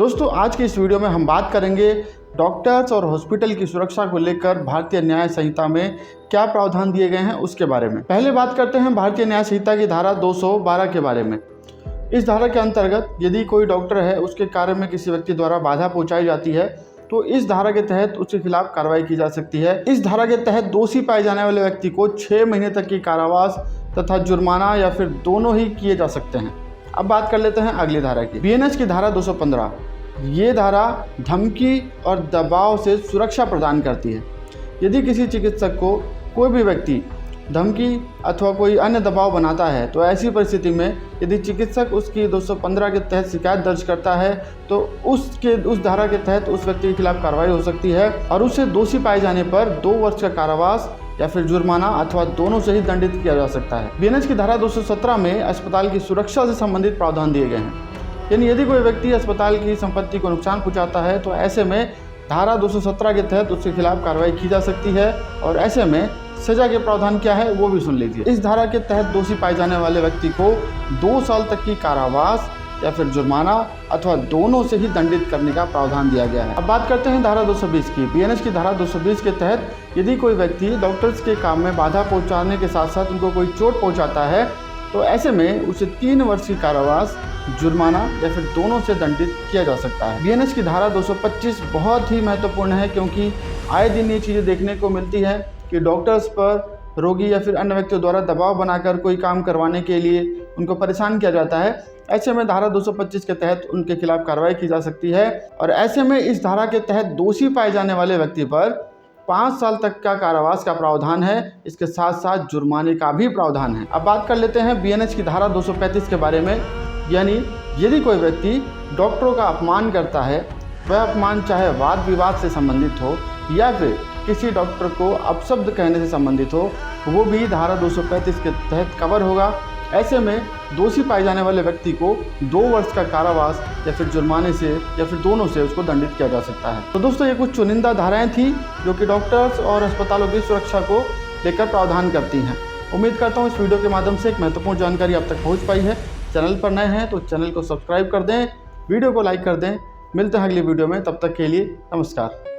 दोस्तों आज की इस वीडियो में हम बात करेंगे डॉक्टर्स और हॉस्पिटल की सुरक्षा को लेकर भारतीय न्याय संहिता में क्या प्रावधान दिए गए हैं उसके बारे में। पहले बात करते हैं भारतीय न्याय संहिता की धारा 212 के बारे में। इस धारा के अंतर्गत यदि कोई डॉक्टर है उसके कार्य में किसी व्यक्ति द्वारा बाधा पहुंचाई जाती है तो इस धारा के तहत उसके खिलाफ कार्रवाई की जा सकती है। इस धारा के तहत दोषी पाए जाने वाले व्यक्ति को 6 महीने तक की कारावास तथा जुर्माना या फिर दोनों ही किए जा सकते हैं। अब बात कर लेते हैं अगली धारा की, बीएनएस की धारा 215। ये धारा धमकी और दबाव से सुरक्षा प्रदान करती है। यदि किसी चिकित्सक को कोई भी व्यक्ति धमकी अथवा कोई अन्य दबाव बनाता है तो ऐसी परिस्थिति में यदि चिकित्सक उसकी 215 के तहत शिकायत दर्ज करता है तो उस धारा के तहत उस व्यक्ति के खिलाफ कार्रवाई हो सकती है और उसे दोषी पाए जाने पर 2 वर्ष का कारावास या फिर जुर्माना अथवा दोनों से ही दंडित किया जा सकता है। बीएनएस की धारा 217 में अस्पताल की सुरक्षा से संबंधित प्रावधान दिए गए हैं। यानी यदि कोई व्यक्ति अस्पताल की संपत्ति को नुकसान पहुंचाता है तो ऐसे में धारा 217 के तहत उसके खिलाफ कार्रवाई की जा सकती है और ऐसे में सजा के प्रावधान क्या है वो भी सुन लीजिए। इस धारा के तहत दोषी पाए जाने वाले व्यक्ति को 2 साल तक की कारावास या फिर जुर्माना अथवा दोनों से ही दंडित करने का प्रावधान दिया गया है। अब बात करते हैं धारा 220 की। बीएनएस की धारा 220 के तहत यदि कोई व्यक्ति डॉक्टर्स के काम में बाधा पहुंचाने के साथ साथ उनको कोई चोट पहुंचाता है तो ऐसे में उसे 3 वर्ष की कारावास, जुर्माना या फिर दोनों से दंडित किया जा सकता है। बीएनएस की धारा 225 बहुत ही महत्वपूर्ण है क्योंकि आए दिन ये चीज़ें देखने को मिलती है कि डॉक्टर्स पर रोगी या फिर अन्य व्यक्तियों द्वारा दबाव बनाकर कोई काम करवाने के लिए उनको परेशान किया जाता है। ऐसे में धारा 225 के तहत उनके खिलाफ कार्रवाई की जा सकती है और ऐसे में इस धारा के तहत दोषी पाए जाने वाले व्यक्ति पर 5 साल तक का कारावास का प्रावधान है। इसके साथ साथ जुर्माने का भी प्रावधान है। अब बात कर लेते हैं बीएनएस की धारा 235 के बारे में। यानी यदि कोई व्यक्ति डॉक्टरों का अपमान करता है, वह अपमान चाहे वाद विवाद से संबंधित हो या फिर किसी डॉक्टर को अपशब्द कहने से संबंधित हो, वो भी धारा 235 के तहत कवर होगा। ऐसे में दोषी पाए जाने वाले व्यक्ति को 2 वर्ष का कारावास या फिर जुर्माने से या फिर दोनों से उसको दंडित किया जा सकता है। तो दोस्तों ये कुछ चुनिंदा धाराएं थी जो कि डॉक्टर्स और अस्पतालों की सुरक्षा को लेकर प्रावधान करती हैं। उम्मीद करता हूँ इस वीडियो के माध्यम से एक महत्वपूर्ण जानकारी आप तक पहुँच पाई है। चैनल पर नए हैं तो चैनल को सब्सक्राइब कर दें, वीडियो को लाइक कर दें। मिलते हैं अगली वीडियो में, तब तक के लिए नमस्कार।